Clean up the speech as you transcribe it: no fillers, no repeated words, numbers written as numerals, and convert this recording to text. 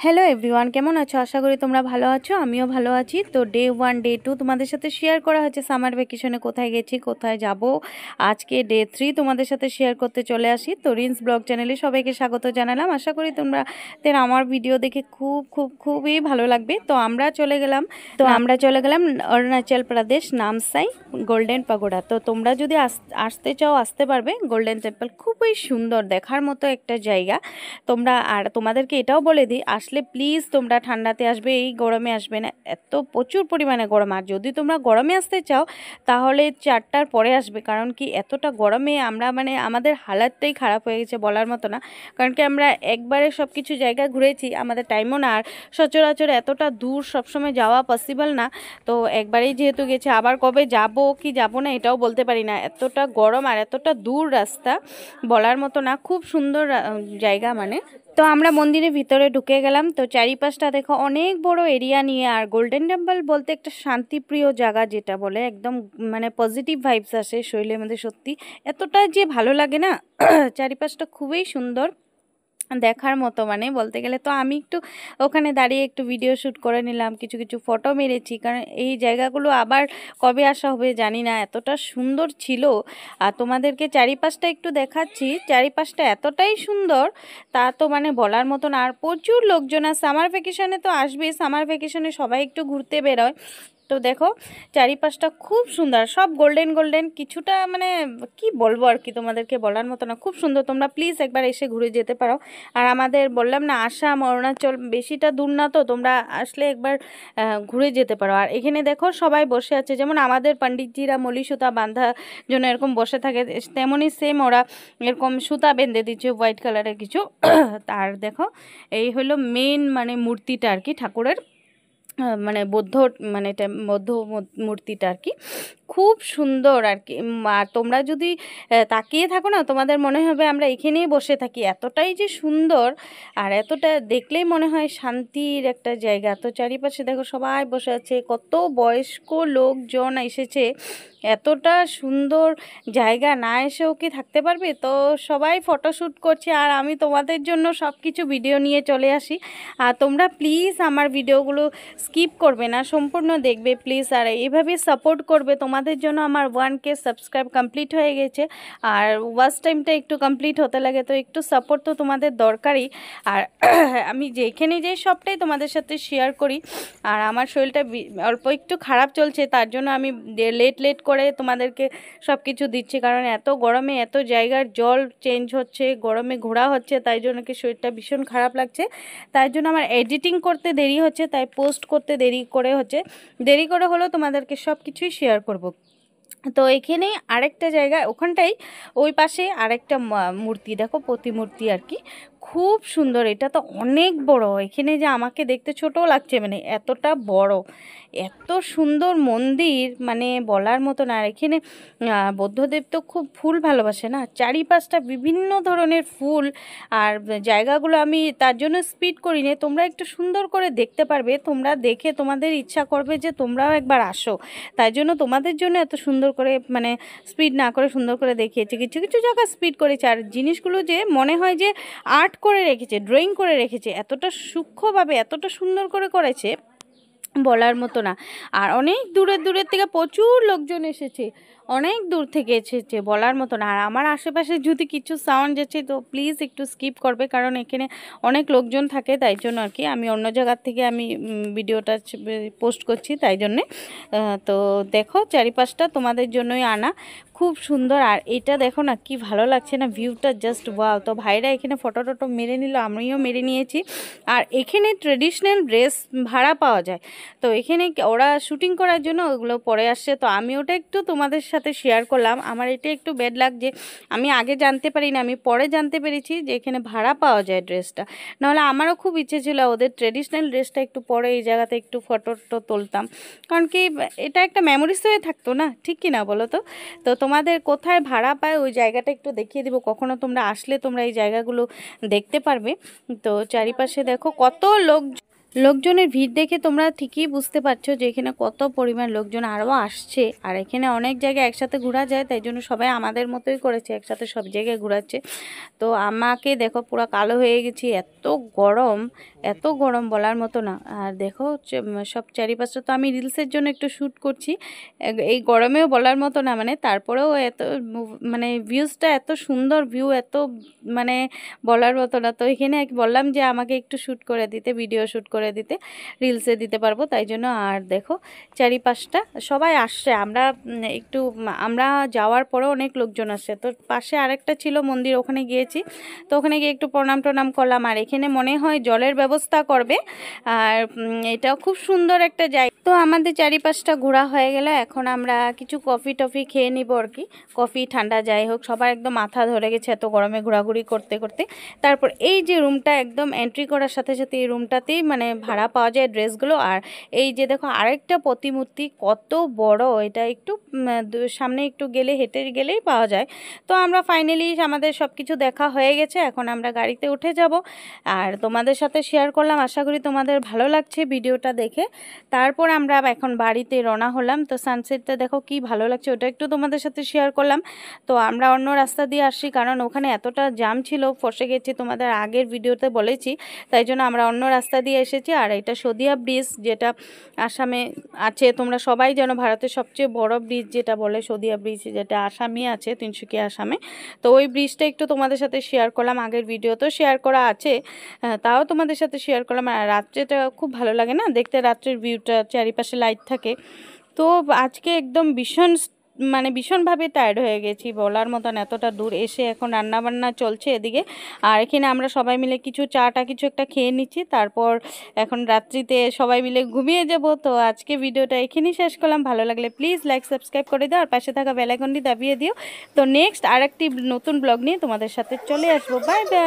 Hello everyone, কেমন আছো? আশা করি তোমরা ভালো আছো, আমিও ভালো আছি। তো ডে 1 ডে 2 তোমাদের সাথে শেয়ার করা হচ্ছে সামার ভ্যাকেশনে কোথায় গেছি, কোথায় যাব। আজকে ডে 3 তোমাদের সাথে শেয়ার করতে চলে আসি। তো রিন্স ব্লগ চ্যানেলে সবাইকে স্বাগত জানালাম। আশা করি তোমরা আমার ভিডিও দেখে খুবই ভালো লাগবে। তো আমরা চলে গেলাম অরুণাচল প্রদেশ, নামসাই গোল্ডেন পাগোড়া। তো তোমরা যদি আসতে চাও আসতে পারবে। গোল্ডেন টেম্পল খুবই সুন্দর, দেখার মতো একটা জায়গা। তোমাদেরকে এটাও বলে দিই, আসলে প্লিজ তোমরা ঠান্ডাতে আসবে, এই গরমে আসবে না। এত প্রচুর পরিমাণে গরম। আর যদি তোমরা গরমে আসতে চাও তাহলে 4টার পরে আসবে, কারণ কি এতটা গরমে আমরা আমাদের হালাতটাই খারাপ হয়ে গেছে বলার মতো না। কারণ কি আমরা একবারে সব কিছু জায়গা ঘুরেছি, আমাদের টাইমও না, আর সচরাচর এতটা দূর সবসময় যাওয়া পসিবল না। তো একবারেই যেহেতু গেছে, আবার কবে যাব কি যাব না এটাও বলতে পারি না। এতটা গরম আর এতটা দূর রাস্তা বলার মতো না। খুব সুন্দর জায়গা তো আমরা মন্দিরের ভিতরে ঢুকে গেলাম। তো চারিপাশটা দেখো, অনেক বড় এরিয়া নিয়ে। আর গোল্ডেন টেম্পল বলতে একটা শান্তিপ্রিয় জায়গা, যেটা বলে একদম পজিটিভ ভাইবস আসে শরীরের মধ্যে। সত্যি এতটা যে ভালো লাগে না। চারিপাশটা খুবই সুন্দর, দেখার মতো বলতে গেলে। তো আমি একটু ওখানে দাঁড়িয়ে একটু ভিডিও শ্যুট করে নিলাম, কিছু কিছু ফটো মেরেছি, কারণ এই জায়গাগুলো আবার কবে আসা হবে জানি না, এতটা সুন্দর ছিল। আর তোমাদেরকে চারিপাশটা একটু দেখাচ্ছি, চারিপাশটা এতটাই সুন্দর তা তো বলার মতন। আর প্রচুর লোকজন, আর সামার ভ্যাকেশনে তো আসবে, সামার ভ্যাকেশনে সবাই একটু ঘুরতে বেরোয়। তো দেখো চারিপাশটা খুব সুন্দর, সব গোল্ডেন গোল্ডেন, কিছুটা কি বলবো আর কি, তোমাদেরকে বলার মতো না। খুব সুন্দর, তোমরা প্লিজ একবার এসে ঘুরে যেতে পারো। আর আমাদের বললাম না, আসাম অরুণাচল বেশিটা দূর না, তো তোমরা আসলে একবার ঘুরে যেতে পারো। আর এখানে দেখো সবাই বসে আছে, যেমন আমাদের পণ্ডিতজিরা মলি সুতা বাঁধার জন্য এরকম বসে থাকে, তেমনই সেম ওরা এরকম সুতা বেঁধে দিচ্ছে হোয়াইট কালারের কিছু। আর দেখো এই হলো মেন মূর্তিটা আর কি, ঠাকুরের বৌদ্ধ বৌদ্ধ মূর্তিটা আর কি। খুব সুন্দর আর কি। আর তোমরা যদি তাকিয়ে থাকো না, তোমাদের মনে হবে আমরা এখানেই বসে থাকি, এতটাই যে সুন্দর। আর এতটা দেখলেই মনে হয় শান্তির একটা জায়গা। তো চারিপাশে দেখো সবাই বসে আছে, কত বয়স্ক লোকজন এসেছে। এতটা সুন্দর জায়গা, না এসেও কি থাকতে পারবে? তো সবাই ফটোশ্যুট করছে, আর আমি তোমাদের জন্য সব কিছু ভিডিও নিয়ে চলে আসি। আর তোমরা প্লিজ আমার ভিডিওগুলো স্কিপ করবে না, সম্পূর্ণ দেখবে প্লিজ। আর এইভাবে সাপোর্ট করবে, তোমাদের জন্য আমার 1K সাবস্ক্রাইব কমপ্লিট হয়ে গেছে। আর ওয়াচ টাইমটা একটু কমপ্লিট হতে লাগে, তো একটু সাপোর্ট তো তোমাদের দরকারই। আর আমি যেখানে যাই সবটাই তোমাদের সাথে শেয়ার করি। আর আমার শরীরটা অল্প একটু খারাপ চলছে, তার জন্য আমি লেট করে তোমাদেরকে সব কিছু দিচ্ছি। কারণ এত গরমে এত জায়গার জল চেঞ্জ হচ্ছে, গরমে ঘোরা হচ্ছে, তাই জন্য কি শরীরটা ভীষণ খারাপ লাগছে। তাই জন্য আমার এডিটিং করতে দেরি হচ্ছে, তাই পোস্ট করতে দেরি করে হলেও তোমাদেরকে সব কিছুই শেয়ার করব। তো এখানেই আরেকটা জায়গা, ওখানটাই ওই পাশে আরেকটা মূর্তি দেখো, প্রতিমূর্তি আর কি। খুব সুন্দর, এটা তো অনেক বড়। এখানে যে আমাকে দেখতে ছোটও লাগছে, এতটা বড়, এত সুন্দর মন্দির, বলার মতো না। আর এখানে বৌদ্ধদেব তো খুব ফুল ভালোবাসে না, চারিপাশটা বিভিন্ন ধরনের ফুল। আর জায়গাগুলো আমি তার জন্য স্পিড করি না, তোমরা একটু সুন্দর করে দেখতে পারবে, তোমরা দেখে তোমাদের ইচ্ছা করবে যে তোমরাও একবার আসো। তাই জন্য তোমাদের জন্য এত সুন্দর করে স্পিড না করে সুন্দর করে দেখিয়েছে। কিছু কিছু জায়গা স্পিড করেছে, আর জিনিসগুলো যে মনে হয় যে আর্ট করে রেখেছে, ড্রয়িং করে রেখেছে, এতটা সূক্ষ্মভাবে এতটা সুন্দর করে করেছে বলার মতো না। আর অনেক দূরের থেকে প্রচুর লোকজন এসেছে, অনেক দূর থেকে এসেছে বলার মতো না। আর আমার আশেপাশে যদি কিছু সাউন্ড যাচ্ছে তো প্লিজ একটু স্কিপ করবে, কারণ এখানে অনেক লোকজন থাকে, তাই জন্য আর কি। আমি অন্য জায়গার থেকে আমি ভিডিওটা পোস্ট করছি, তাই জন্যে। তো দেখো চারিপাশটা তোমাদের জন্যই আনা, খুব সুন্দর। আর এটা দেখো না, কি ভালো লাগছে না, ভিউটা জাস্ট ওয়াও। তো ভাইরা এখানে ফটো টটো মেরে নিল, আমিও মেরে নিয়েছি। আর এখানে ট্রেডিশনাল ড্রেস ভাড়া পাওয়া যায়, তো এখানে ওরা শুটিং করার জন্য ওগুলো পরে আসছে। তো আমি ওটা একটু তোমাদের সাথে শেয়ার করলাম। আমার এটা একটু ব্যাড লাগছে, আমি আগে জানতে পারি না, আমি পরে জানতে পেরেছি যে এখানে ভাড়া পাওয়া যায় ড্রেসটা। নাহলে আমারও খুব ইচ্ছে ছিল ওদের ট্রেডিশনাল ড্রেসটা একটু পরে এই জায়গাতে একটু ফটো তুলতাম, কারণ কি এটা একটা মেমোরিজ হয়ে থাকতো না, ঠিক কি না বলো তো? তো তোমাদের কোথায় ভাড়া পায় ওই জায়গাটা একটু দেখিয়ে দিব, কখনো তোমরা আসলে তোমরা এই জায়গাগুলো দেখতে পারবে। তো চারিপাশে দেখো কত লোক, লোকজনের ভিড় দেখে তোমরা ঠিকই বুঝতে পারছো যে এখানে কত পরিমাণ লোকজন আরও আসছে। আর এখানে অনেক জায়গায় একসাথে ঘোরা যায়, তাই জন্য সবাই আমাদের মতোই করেছে, একসাথে সব জায়গায় ঘোরাচ্ছে। তো আমাকে দেখো পুরো কালো হয়ে গেছি, এত গরম বলার মতো না। আর দেখো সব চারিপাশে তো আমি রিলসের জন্য একটু শ্যুট করছি, এই গরমেও বলার মতো না, মানে তারপরেও এত মানে ভিউজটা এত সুন্দর, ভিউ এত মানে বলার মতো না। তো এখানে বললাম যে আমাকে একটু শ্যুট করে দিতে, ভিডিও শ্যুট করে দিতে, রিলসে দিতে পারবো, তাই জন্য। আর দেখো চারিপাশটা সবাই আসছে, আমরা যাওয়ার পরেও অনেক লোকজন আসছে। তো পাশে আরেকটা ছিল মন্দির, ওখানে গিয়েছি, তো ওখানে গিয়ে একটু প্রণাম টনাম করলাম। আর এখানে মনে হয় জলের ব্যবস্থা করবে, আর এটাও খুব সুন্দর একটা জায়গা। তো আমাদের চারিপাশটা ঘোরা হয়ে গেল, এখন আমরা কিছু কফি টফি খেয়ে নিব আর কি, কফি ঠান্ডা যাই হোক। সবার একদম মাথা ধরে গেছে এত গরমে ঘোরাঘুরি করতে করতে। তারপর এই যে রুমটা একদম এন্ট্রি করার সাথে সাথে এই রুমটাতেই মানে ভাড়া পাওয়া যায় ড্রেসগুলো। আর এই যে দেখো আরেকটা প্রতিমূর্তি কত বড়, এটা একটু সামনে একটু গেলে হেঁটে গেলেই পাওয়া যায়। তো আমরা ফাইনালি আমাদের সব কিছু দেখা হয়ে গেছে, এখন আমরা গাড়িতে উঠে যাব। আর তোমাদের সাথে শেয়ার করলাম, আশা করি তোমাদের ভালো লাগছে ভিডিওটা দেখে। তারপর আমরা এখন বাড়িতে রওনা হলাম। তো সানসেটটা দেখো কি ভালো লাগছে, ওটা একটু তোমাদের সাথে শেয়ার করলাম। তো আমরা অন্য রাস্তা দিয়ে আসছি, কারণ ওখানে এতটা জ্যাম ছিল, ফসে গেছি, তোমাদের আগের ভিডিওতে বলেছি, তাই জন্য আমরা অন্য রাস্তা দিয়ে এসেছি। আর এটা সদিয়া ব্রিজ, যেটা আসামে আছে, তোমরা সবাই জানো ভারতের সবচেয়ে বড় ব্রিজ যেটা বলে সদিয়া ব্রিজ, যেটা আসামে আছে, তিনসুকিয়া আসামে। তো ওই ব্রিজটা একটু তোমাদের সাথে শেয়ার করলাম, আগের ভিডিওতেও শেয়ার করা আছে, তাও তোমাদের সাথে শেয়ার করলাম। আর রাত্রেটা খুব ভালো লাগে না দেখতে, রাত্রের ভিউটা, চারিপাশে লাইট থাকে। তো আজকে একদম ভীষণভাবে টায়ার্ড হয়ে গেছি বলার মতন, এতটা দূর এসে এখন রান্নাবান্না চলছে এদিকে। আর এখানে আমরা সবাই মিলে কিছু কিছু একটা খেয়ে নিচ্ছি, তারপর এখন রাত্রিতে সবাই মিলে ঘুমিয়ে যাব। তো আজকে ভিডিওটা এখানেই শেষ করলাম, ভালো লাগলে প্লিজ লাইক সাবস্ক্রাইব করে দাও, আর পাশে থাকা বেল আইকনটি দাবিয়ে দিও। তো নেক্সট আরেকটি নতুন ব্লগ নিয়ে তোমাদের সাথে চলে আসবো। Bye bye.